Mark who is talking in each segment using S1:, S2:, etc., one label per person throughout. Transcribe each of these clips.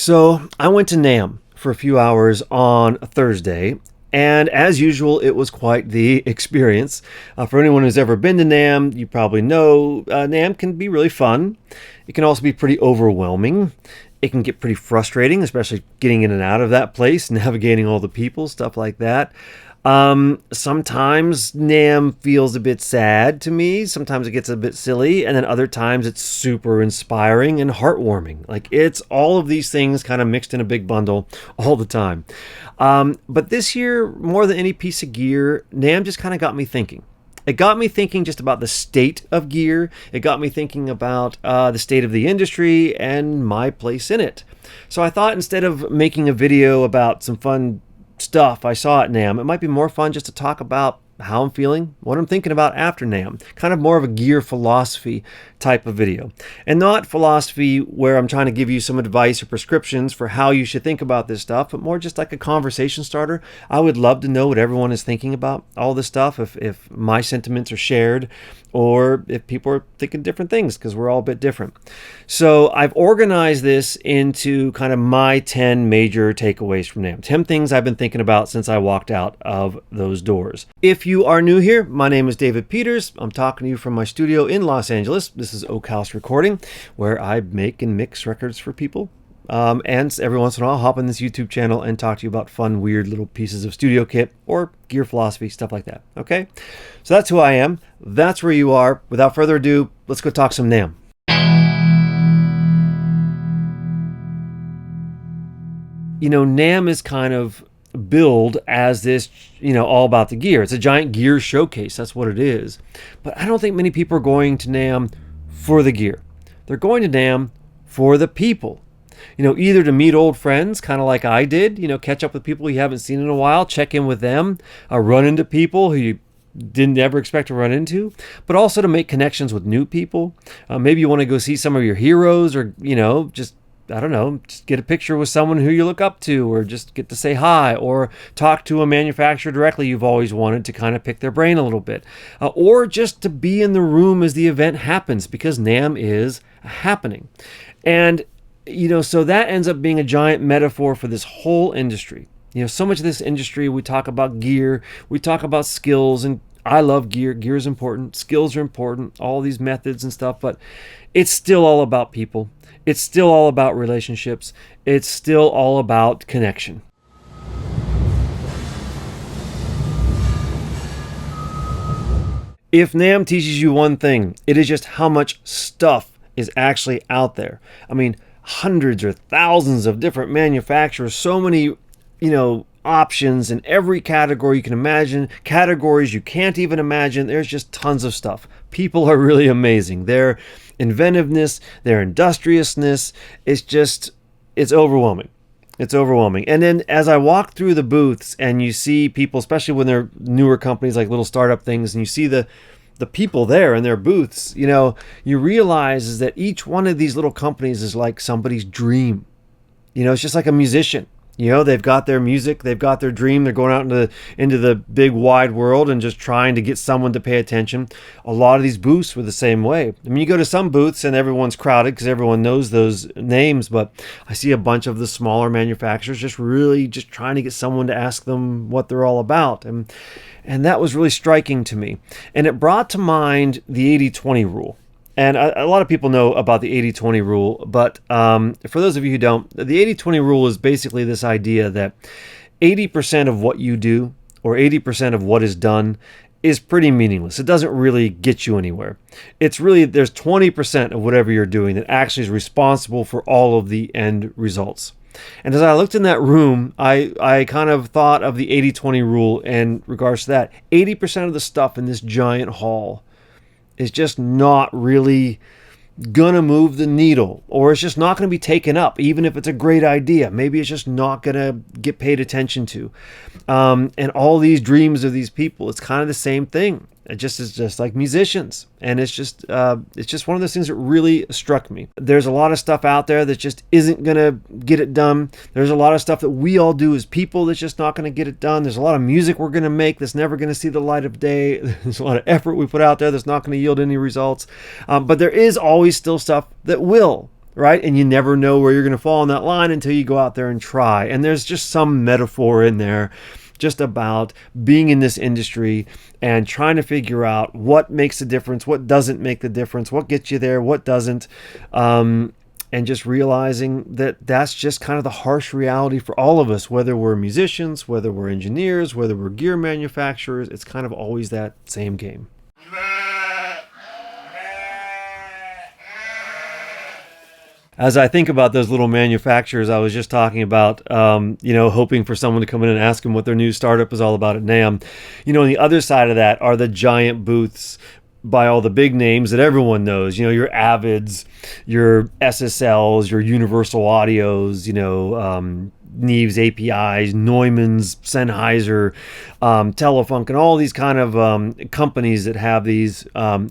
S1: So I went to NAMM for a few hours on Thursday, and as usual, it was quite the experience. For anyone who's ever been to NAMM, you probably know NAMM can be really fun. It can also be pretty overwhelming. It can get pretty frustrating, especially getting in and out of that place, navigating all the people, stuff like that. Sometimes NAMM feels a bit sad to me. Sometimes it gets a bit silly. And then other times it's super inspiring and heartwarming. Like it's all of these things kind of mixed in a big bundle all the time. But this year, more than any piece of gear, NAMM just kind of got me thinking. It got me thinking just about the state of gear. It got me thinking about the state of the industry and my place in it. So I thought instead of making a video about some fun stuff I saw at NAMM, it might be more fun just to talk about how I'm feeling, what I'm thinking about after NAMM, kind of more of a gear philosophy type of video. And not philosophy where I'm trying to give you some advice or prescriptions for how you should think about this stuff, but more just like a conversation starter. I would love to know what everyone is thinking about all this stuff, if my sentiments are shared, or if people are thinking different things, because we're all a bit different. So I've organized this into kind of my 10 major takeaways from NAMM, 10 things I've been thinking about since I walked out of those doors. If you are new here, my name is David Peters. I'm talking to you from my studio in Los Angeles. This is Oak House Recording, where I make and mix records for people. And every once in a while, I'll hop on this YouTube channel and talk to you about fun, weird little pieces of studio kit or gear philosophy, stuff like that. Okay? So that's who I am. That's where you are. Without further ado, let's go talk some NAMM. You know, NAMM is kind of billed as this, all about the gear. It's a giant gear showcase. That's what it is. But I don't think many people are going to NAMM for the gear. They're going to NAMM for the people. Either to meet old friends, kind of like I did, catch up with people you haven't seen in a while, check in with them, run into people who you didn't ever expect to run into, but also to make connections with new people. Maybe you want to go see some of your heroes, or, just get a picture with someone who you look up to, or just get to say hi, or talk to a manufacturer directly you've always wanted to kind of pick their brain a little bit, or just to be in the room as the event happens, because NAMM is happening. And so that ends up being a giant metaphor for this whole industry. So much of this industry, we talk about gear, we talk about skills, and I love gear. Gear is important. Skills are important, all these methods and stuff, but it's still all about people. It's still all about relationships. It's still all about connection. If NAMM teaches you one thing, it is just how much stuff is actually out there. I mean, hundreds or thousands of different manufacturers, so many, options in every category you can imagine, categories you can't even imagine. There's just tons of stuff. People are really amazing. Their inventiveness, their industriousness, it's overwhelming. It's overwhelming. And then as I walk through the booths and you see people, especially when they're newer companies, like little startup things, and you see the people there in their booths, you realize is that each one of these little companies is like somebody's dream. It's just like a musician. They've got their music, they've got their dream, they're going out into the big wide world and just trying to get someone to pay attention. A lot of these booths were the same way. I mean, you go to some booths and everyone's crowded because everyone knows those names, but I see a bunch of the smaller manufacturers just trying to get someone to ask them what they're all about. And that was really striking to me. And it brought to mind the 80-20 rule. And a lot of people know about the 80-20 rule, but for those of you who don't, the 80-20 rule is basically this idea that 80% of what you do, or 80% of what is done, is pretty meaningless. It doesn't really get you anywhere. It's really, there's 20% of whatever you're doing that actually is responsible for all of the end results. And as I looked in that room, I kind of thought of the 80-20 rule in regards to that. 80% of the stuff in this giant hall is just not really gonna move the needle, or it's just not gonna be taken up, even if it's a great idea. Maybe it's just not gonna get paid attention to. And all these dreams of these people, it's kind of the same thing. It just is just like musicians. And it's just one of those things that really struck me. There's a lot of stuff out there that just isn't going to get it done. There's a lot of stuff that we all do as people that's just not going to get it done. There's a lot of music we're going to make that's never going to see the light of day. There's a lot of effort we put out there that's not going to yield any results. But there is always still stuff that will. right? And you never know where you're going to fall on that line until you go out there and try. And there's just some metaphor in there just about being in this industry and trying to figure out what makes a difference, what doesn't make the difference, what gets you there, what doesn't. And just realizing that that's just kind of the harsh reality for all of us, whether we're musicians, whether we're engineers, whether we're gear manufacturers. It's kind of always that same game. As I think about those little manufacturers I was just talking about, hoping for someone to come in and ask them what their new startup is all about at NAMM. On the other side of that are the giant booths by all the big names that everyone knows. Your Avids, your SSLs, your Universal Audios, Neves APIs, Neumann's, Sennheiser, Telefunk, and all these kind of companies that have these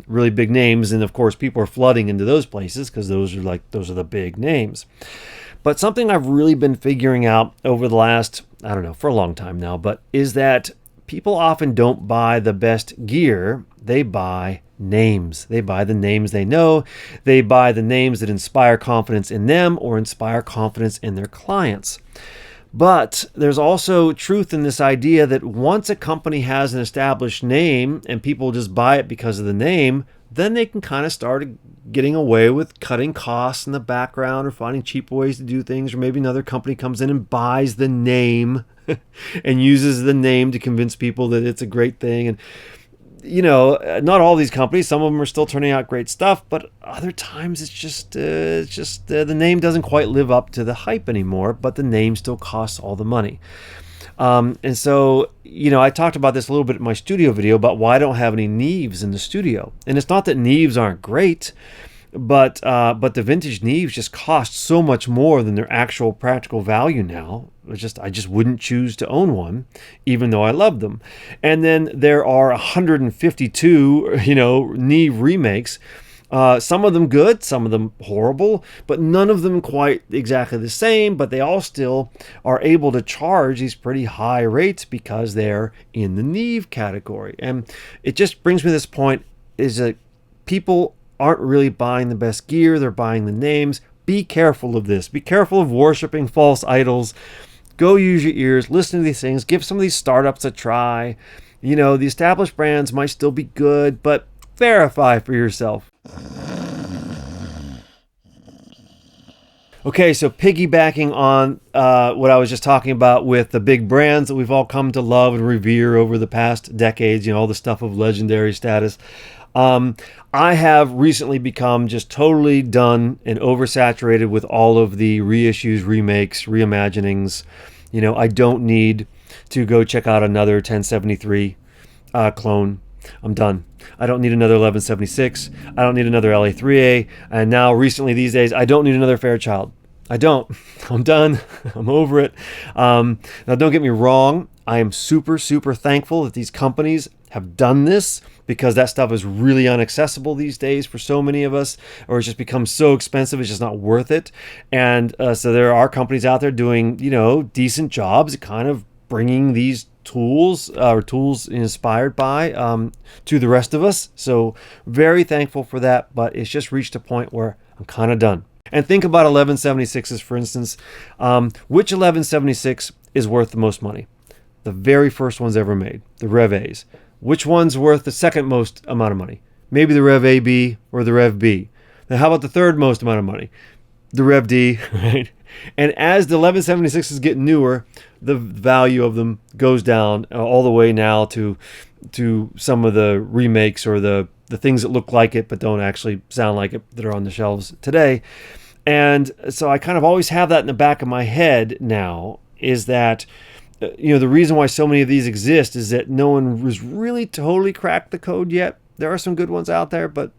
S1: really big names. And of course, people are flooding into those places because those are the big names. But something I've really been figuring out over the last, for a long time now, but is that people often don't buy the best gear. They buy names. They buy the names they know. They buy the names that inspire confidence in them or inspire confidence in their clients. But there's also truth in this idea that once a company has an established name and people just buy it because of the name, then they can kind of start getting away with cutting costs in the background or finding cheaper ways to do things. Or maybe another company comes in and buys the name and uses the name to convince people that it's a great thing. And not all these companies, some of them are still turning out great stuff, but other times it's just the name doesn't quite live up to the hype anymore, but the name still costs all the money. And so, I talked about this a little bit in my studio video about why I don't have any Neves in the studio. And it's not that Neves aren't great, but the vintage Neves just cost so much more than their actual practical value now. I just wouldn't choose to own one, even though I love them. And then there are 152, Neve remakes. Some of them good, some of them horrible, but none of them quite exactly the same. But they all still are able to charge these pretty high rates because they're in the Neve category. And it just brings me to this point: is that people aren't really buying the best gear; they're buying the names. Be careful of this. Be careful of worshiping false idols. Go use your ears, listen to these things, give some of these startups a try. The established brands might still be good, but verify for yourself. Okay, so piggybacking on what I was just talking about with the big brands that we've all come to love and revere over the past decades, all the stuff of legendary status. I have recently become just totally done and oversaturated with all of the reissues, remakes, reimaginings. I don't need to go check out another 1073 clone. I'm done. I don't need another 1176. I don't need another LA3A. And now recently these days, I don't need another Fairchild. I don't. I'm done. I'm over it. Now, don't get me wrong. I am super, super thankful that these companies have done this, because that stuff is really inaccessible these days for so many of us, or it's just become so expensive it's just not worth it. And so there are companies out there doing, decent jobs at kind of bringing these tools or tools inspired by to the rest of us. So very thankful for that, but it's just reached a point where I'm kind of done. And think about 1176s, for instance. Which 1176 is worth the most money? The very first ones ever made, the Rev A's. Which one's worth the second most amount of money? Maybe the Rev AB or the Rev B. Now, how about the third most amount of money? The Rev D, right? And as the 1176s get newer, the value of them goes down all the way now to some of the remakes or the things that look like it but don't actually sound like it that are on the shelves today. And so I kind of always have that in the back of my head now, is that the reason why so many of these exist is that no one was really totally cracked the code yet. There are some good ones out there, but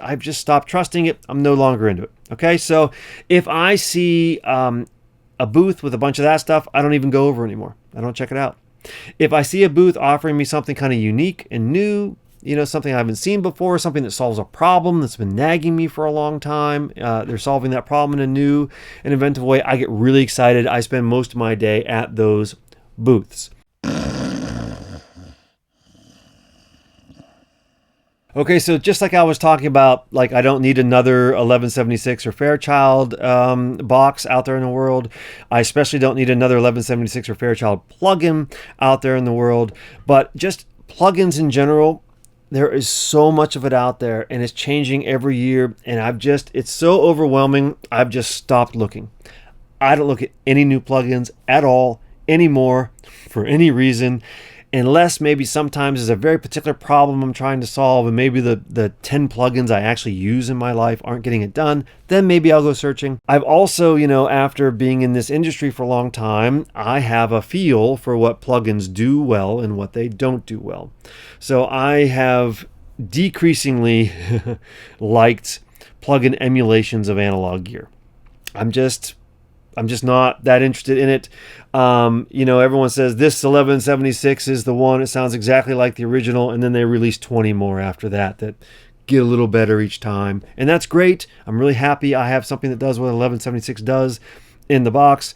S1: I've just stopped trusting it. I'm no longer into it. Okay, so if I see a booth with a bunch of that stuff, I don't even go over anymore. I don't check it out. If I see a booth offering me something kind of unique and new, something I haven't seen before, something that solves a problem that's been nagging me for a long time, they're solving that problem in a new and inventive way, I get really excited. I spend most of my day at those booths. Okay, so just like I was talking about, like I don't need another 1176 or Fairchild box out there in the world. I especially don't need another 1176 or Fairchild plugin out there in the world. But just plugins in general, there is so much of it out there, and it's changing every year. And it's so overwhelming. I've just stopped looking. I don't look at any new plugins at all anymore for any reason, unless maybe sometimes there's a very particular problem I'm trying to solve, and maybe the 10 plugins I actually use in my life aren't getting it done. Then maybe I'll go searching. I've also, after being in this industry for a long time, I have a feel for what plugins do well and what they don't do well. So I have decreasingly liked plugin emulations of analog gear. I'm just not that interested in it. Everyone says this 1176 is the one. It sounds exactly like the original. And then they release 20 more after that get a little better each time. And that's great. I'm really happy I have something that does what 1176 does in the box.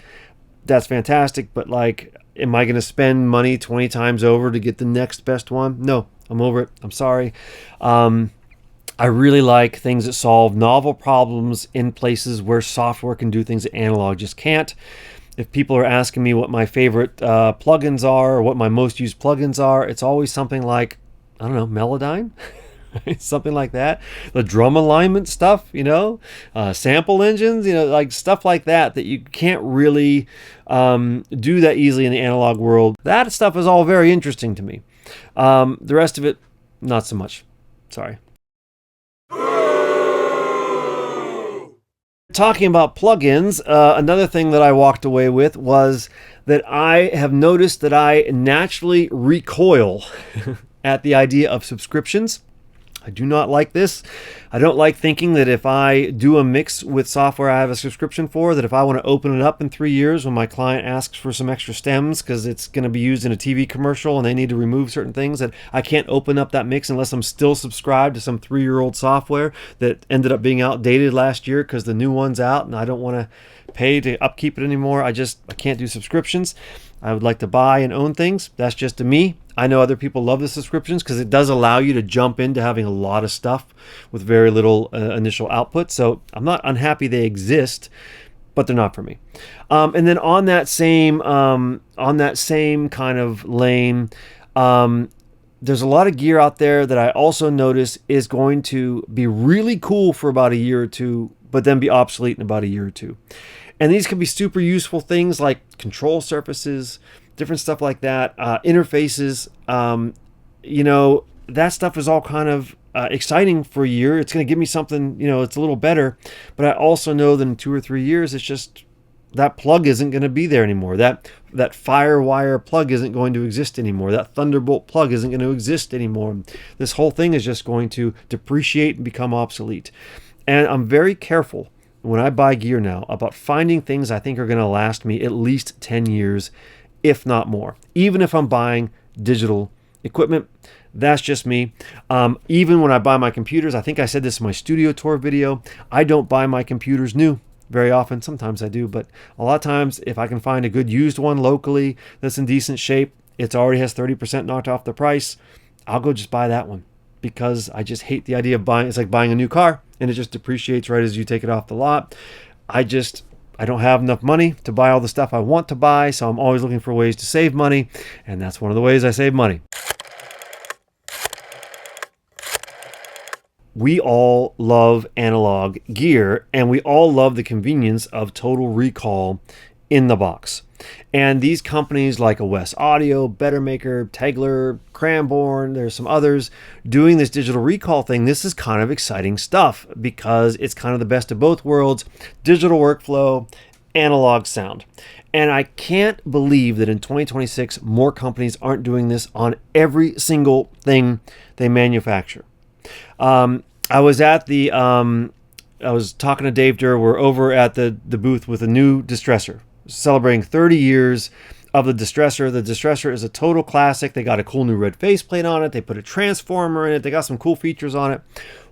S1: That's fantastic. But am I going to spend money 20 times over to get the next best one? No, I'm over it. I'm sorry. I really like things that solve novel problems in places where software can do things that analog just can't. If people are asking me what my favorite plugins are or what my most used plugins are, it's always something like, I don't know, Melodyne? Something like that. The drum alignment stuff, sample engines, like stuff like that you can't really do that easily in the analog world. That stuff is all very interesting to me. The rest of it, not so much. Sorry. Talking about plugins, another thing that I walked away with was that I have noticed that I naturally recoil at the idea of subscriptions. I do not like this. I don't like thinking that if I do a mix with software I have a subscription for, that if I want to open it up in 3 years when my client asks for some extra stems because it's going to be used in a TV commercial and they need to remove certain things, that I can't open up that mix unless I'm still subscribed to some 3-year-old software that ended up being outdated last year because the new one's out and I don't want to pay to upkeep it anymore. I can't do subscriptions. I would like to buy and own things. That's just to me. I know other people love the subscriptions because it does allow you to jump into having a lot of stuff with very little initial output. So I'm not unhappy they exist, but they're not for me. And then on that same kind of lane, there's a lot of gear out there that I also notice is going to be really cool for about a year or two, but then be obsolete in about a year or two. And these can be super useful things like control surfaces, different stuff like that, interfaces. That stuff is all kind of exciting for a year. It's going to give me something, it's a little better. But I also know that in 2 or 3 years, it's just that plug isn't going to be there anymore. That Firewire plug isn't going to exist anymore. That Thunderbolt plug isn't going to exist anymore. This whole thing is just going to depreciate and become obsolete. And I'm very careful when I buy gear now about finding things I think are going to last me at least 10 years, if not more. Even if I'm buying digital equipment, that's just me. Even when I buy my computers, I think I said this in my studio tour video, I don't buy my computers new very often. Sometimes I do, but a lot of times if I can find a good used one locally that's in decent shape, it already has 30% knocked off the price, I'll go just buy that one. Because I just hate the idea of buying. It's like buying a new car and it just depreciates right as you take it off the lot. I don't have enough money to buy all the stuff I want to buy, so I'm always looking for ways to save money, and that's one of the ways I save money. We all love analog gear, and we all love the convenience of total recall in the box. And these companies like OS Audio, Bettermaker, Tegler, Cranborn, there's some others doing this digital recall thing. This is kind of exciting stuff because it's kind of the best of both worlds. Digital workflow, analog sound. And I can't believe that in 2026, more companies aren't doing this on every single thing they manufacture. I was talking to Dave Durr. We're over at the booth with a new distressor, celebrating 30 years of the distressor. The distressor is a total classic. They got a cool new red faceplate on it. They put a transformer in it. They got some cool features on it.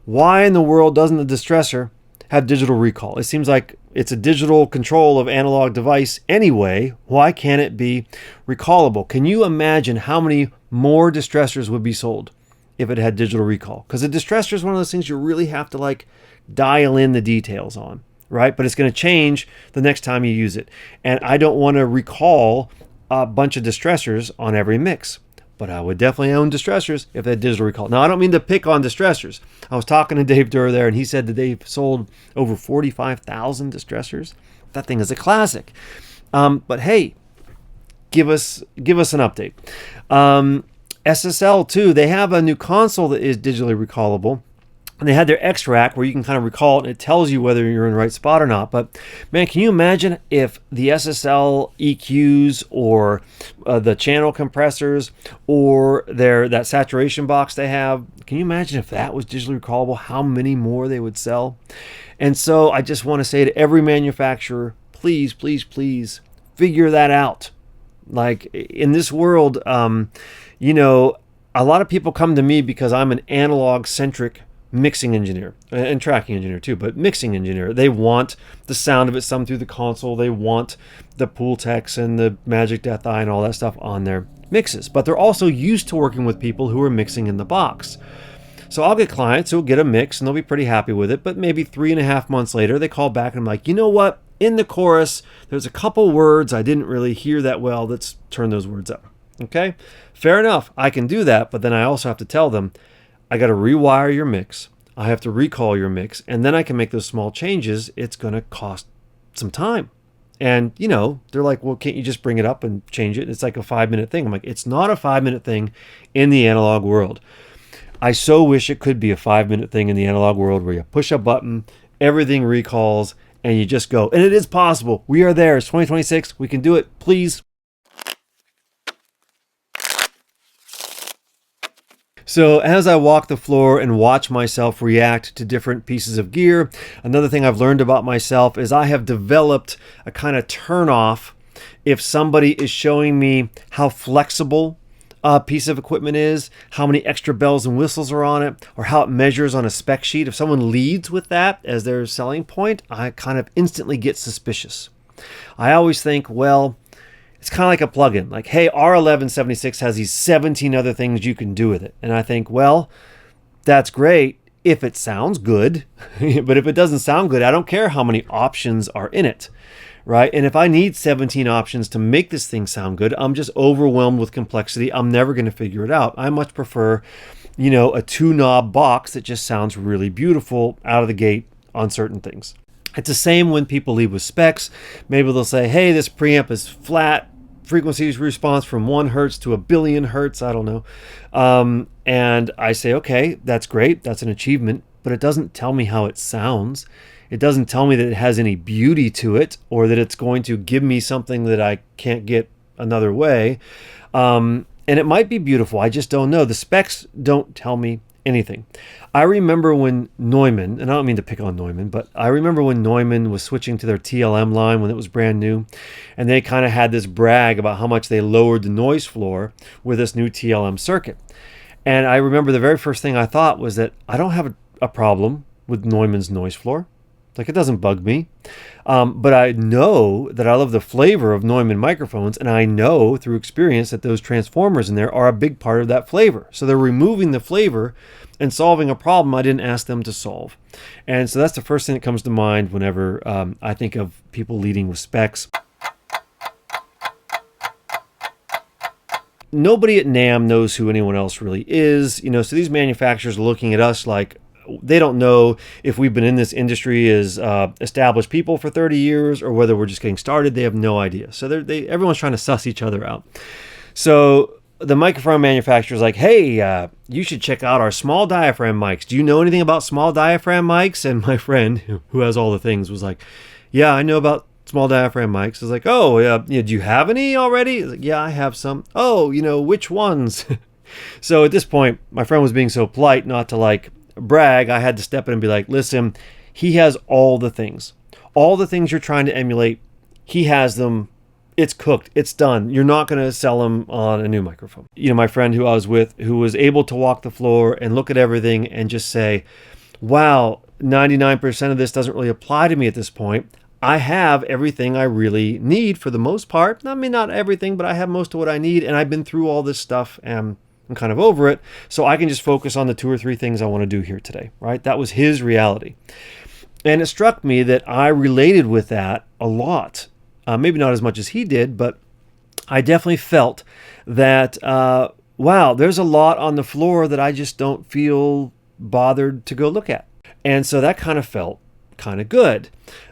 S1: Why in the world doesn't the distressor have digital recall? It seems like it's a digital control of analog device anyway. Why can't it be recallable? Can you imagine how many more distressors would be sold if it had digital recall, because a distressor is one of those things you really have to like dial in the details on, right? But it's going to change the next time you use it. And I don't want to recall a bunch of distressors on every mix, but I would definitely own distressors if they had digital recall. Now, I don't mean to pick on distressors. I was talking to Dave Durr there, and he said that they've sold over 45,000 distressors. That thing is a classic. But hey, give us an update. SSL too, they have a new console that is digitally recallable. And they had their X rack where you can kind of recall it and it tells you whether you're in the right spot or not. But man, can you imagine if the SSL EQs or the channel compressors or that saturation box they have, can you imagine if that was digitally recallable, how many more they would sell? And so I just want to say to every manufacturer, please, please, please figure that out. Like in this world, you know, a lot of people come to me because I'm an analog-centric mixing engineer and tracking engineer too, but mixing engineer. They want the sound of it summed through the console. They want the pool techs and the Magic Death Eye and all that stuff on their mixes. But they're also used to working with people who are mixing in the box. So I'll get clients who'll get a mix and they'll be pretty happy with it. But maybe 3.5 months later, they call back and I'm like, you know what? In the chorus, there's a couple words I didn't really hear that well. Let's turn those words up. Okay, fair enough. I can do that, but then I also have to tell them, I got to rewire your mix. I have to recall your mix, and then I can make those small changes. It's going to cost some time. And, you know, they're like, well, can't you just bring it up and change it? It's like a 5-minute thing. I'm like, it's not a 5-minute thing in the analog world. I so wish it could be a 5-minute thing in the analog world where you push a button, everything recalls, and you just go. And it is possible. We are there. It's 2026. We can do it. Please. So as I walk the floor and watch myself react to different pieces of gear, another thing I've learned about myself is I have developed a kind of turn off if somebody is showing me how flexible a piece of equipment is, how many extra bells and whistles are on it, or how it measures on a spec sheet. If someone leads with that as their selling point, I kind of instantly get suspicious. I always think, well, it's kind of like a plugin. Like, hey, R1176 has these 17 other things you can do with it. And I think, well, that's great if it sounds good. But if it doesn't sound good, I don't care how many options are in it, right? And if I need 17 options to make this thing sound good, I'm just overwhelmed with complexity. I'm never going to figure it out. I much prefer, you know, a 2-knob box that just sounds really beautiful out of the gate on certain things. It's the same when people lead with specs. Maybe they'll say, hey, this preamp is flat, frequency response from 1 hertz to 1 billion hertz, I don't know. And I say, okay, that's great, that's an achievement, but it doesn't tell me how it sounds. It doesn't tell me that it has any beauty to it or that it's going to give me something that I can't get another way. And it might be beautiful, I just don't know. The specs don't tell me anything. I remember when Neumann, and I don't mean to pick on Neumann, but I remember when Neumann was switching to their TLM line when it was brand new, and they kind of had this brag about how much they lowered the noise floor with this new TLM circuit. And I remember the very first thing I thought was that I don't have a problem with Neumann's noise floor. Like, it doesn't bug me. But I know that I love the flavor of Neumann microphones, and I know through experience that those transformers in there are a big part of that flavor. So they're removing the flavor and solving a problem I didn't ask them to solve. And so that's the first thing that comes to mind whenever I think of people leading with specs. Nobody at NAMM knows who anyone else really is, you know, so these manufacturers are looking at us like they don't know if we've been in this industry as established people for 30 years or whether we're just getting started. They have no idea. So everyone's trying to suss each other out. So the microphone manufacturer is like, hey, you should check out our small diaphragm mics. Do you know anything about small diaphragm mics? And my friend, who has all the things, was like, yeah, I know about small diaphragm mics. I was like, oh, yeah, do you have any already? Like, yeah, I have some. Oh, you know, which ones? So at this point, my friend was being so polite not to like brag. I had to step in and be like, listen, he has all the things you're trying to emulate. He has them. It's cooked. It's done. You're not going to sell him on a new microphone. You know, my friend who I was with, who was able to walk the floor and look at everything and just say, wow, 99% of this doesn't really apply to me at this point. I have everything I really need for the most part. I mean, not everything, but I have most of what I need. And I've been through all this stuff and I'm kind of over it, so I can just focus on the 2 or 3 things I want to do here today, right? That was his reality. And it struck me that I related with that a lot. Maybe not as much as he did, but I definitely felt that, wow, there's a lot on the floor that I just don't feel bothered to go look at. And so that kind of felt kind of good.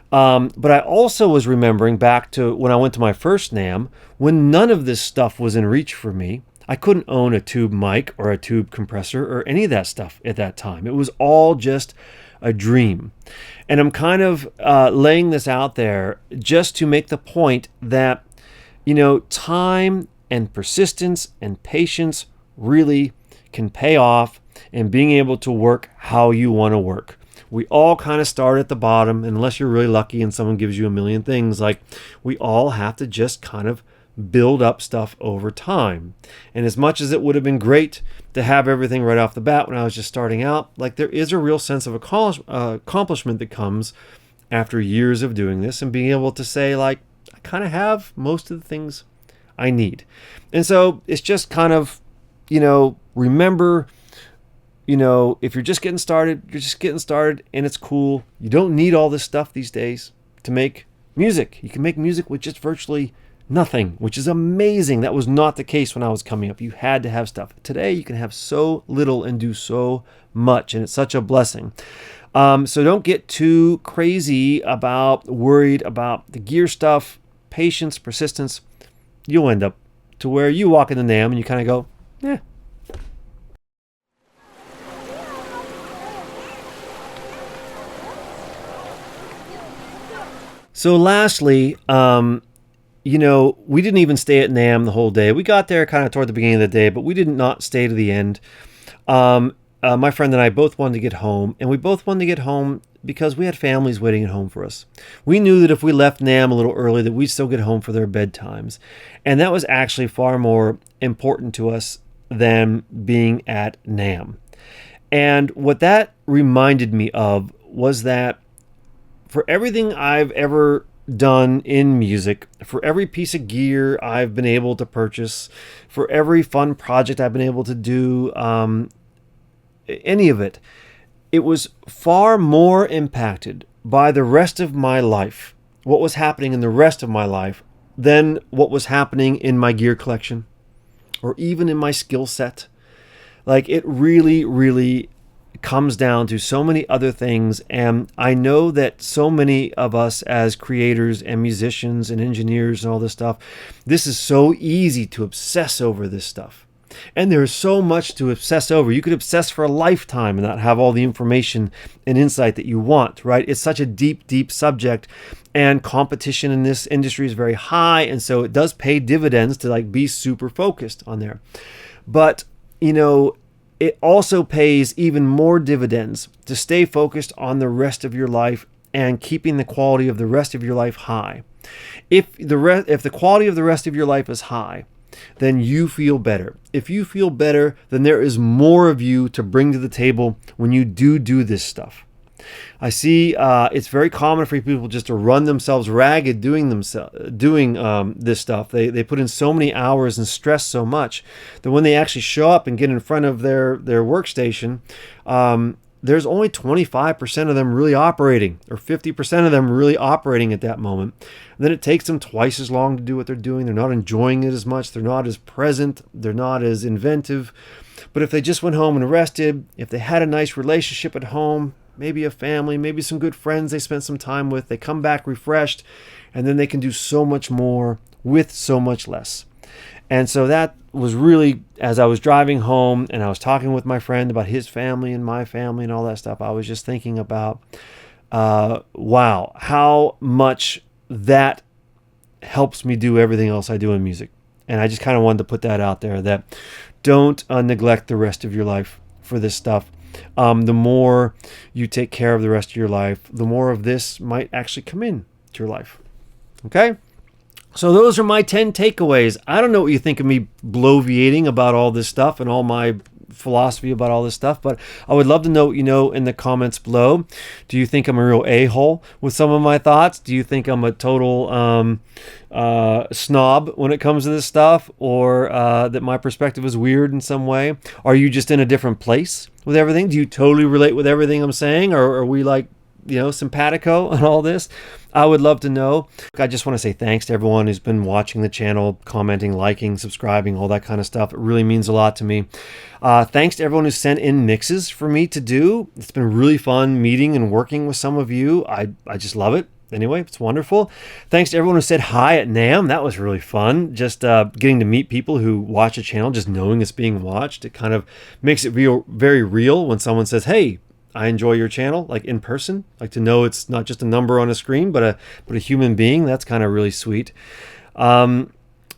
S1: But I also was remembering back to when I went to my first NAMM, when none of this stuff was in reach for me. I couldn't own a tube mic or a tube compressor or any of that stuff at that time. It was all just a dream. And I'm kind of laying this out there just to make the point that, you know, time and persistence and patience really can pay off in being able to work how you want to work. We all kind of start at the bottom, unless you're really lucky and someone gives you a million things. Like, we all have to just kind of build up stuff over time. And as much as it would have been great to have everything right off the bat when I was just starting out, like, there is a real sense of accomplishment that comes after years of doing this and being able to say, like, I kind of have most of the things I need. And so it's just kind of, you know, remember, you know, if you're just getting started, you're just getting started, and it's cool. You don't need all this stuff these days to make music. You can make music with just virtually nothing, which is amazing. That was not the case when I was coming up. You had to have stuff. Today, you can have so little and do so much, and it's such a blessing. So don't get too crazy worried about the gear stuff. Patience, persistence. You'll end up to where you walk in the NAMM and you kind of go, eh. So lastly, you know, we didn't even stay at NAMM the whole day. We got there kind of toward the beginning of the day, but we did not stay to the end. My friend and I both wanted to get home, and we both wanted to get home because we had families waiting at home for us. We knew that if we left NAMM a little early, that we'd still get home for their bedtimes. And that was actually far more important to us than being at NAMM. And what that reminded me of was that for everything I've ever done in music, for every piece of gear I've been able to purchase, for every fun project I've been able to do, any of it, it was far more impacted by the rest of my life, what was happening in the rest of my life, than what was happening in my gear collection or even in my skill set. Like, it really, really comes down to so many other things. And I know that so many of us as creators and musicians and engineers and all this stuff, this is so easy to obsess over this stuff. And there's so much to obsess over. You could obsess for a lifetime and not have all the information and insight that you want, right? It's such a deep, deep subject, and competition in this industry is very high. And so it does pay dividends to like be super focused on there. But, you know, it also pays even more dividends to stay focused on the rest of your life and keeping the quality of the rest of your life high. If the quality of the rest of your life is high, then you feel better. If you feel better, then there is more of you to bring to the table when you do this stuff. I see it's very common for people just to run themselves ragged doing this stuff. They put in so many hours and stress so much that when they actually show up and get in front of their workstation, there's only 25% of them really operating, or 50% of them really operating at that moment. And then it takes them twice as long to do what they're doing. They're not enjoying it as much. They're not as present. They're not as inventive. But if they just went home and rested, if they had a nice relationship at home, maybe a family, maybe some good friends they spent some time with, they come back refreshed, and then they can do so much more with so much less. And so that was really, as I was driving home and I was talking with my friend about his family and my family and all that stuff, I was just thinking about, wow, how much that helps me do everything else I do in music. And I just kind of wanted to put that out there, that don't neglect the rest of your life for this stuff. The more you take care of the rest of your life, the more of this might actually come in to your life. Okay? So those are my 10 takeaways. I don't know what you think of me bloviating about all this stuff and all my philosophy about all this stuff. But I would love to know what you know in the comments below. Do you think I'm a real a-hole with some of my thoughts? Do you think I'm a total snob when it comes to this stuff, or that my perspective is weird in some way? Are you just in a different place with everything? Do you totally relate with everything I'm saying, or are we like, simpatico on all this? I would love to know. I just want to say thanks to everyone who's been watching the channel, commenting, liking, subscribing, all that kind of stuff. It really means a lot to me. Thanks to everyone who sent in mixes for me to do. It's been really fun meeting and working with some of you. I just love it. Anyway, it's wonderful. Thanks to everyone who said hi at NAMM. That was really fun. Just getting to meet people who watch a channel, just knowing it's being watched. It kind of makes it very real when someone says, hey, I enjoy your channel, like in person. Like to know it's not just a number on a screen, but a human being. That's kind of really sweet. Anyway,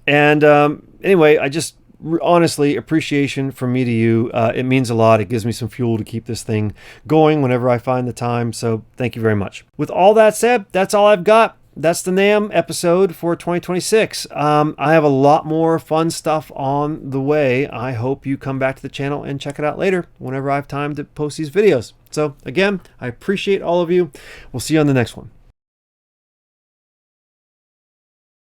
S1: I just honestly, appreciation from me to you. It means a lot. It gives me some fuel to keep this thing going whenever I find the time. So thank you very much. With all that said, that's all I've got. That's the NAMM episode for 2026. I have a lot more fun stuff on the way. I hope you come back to the channel and check it out later whenever I have time to post these videos. So again, I appreciate all of you. We'll see you on the next one.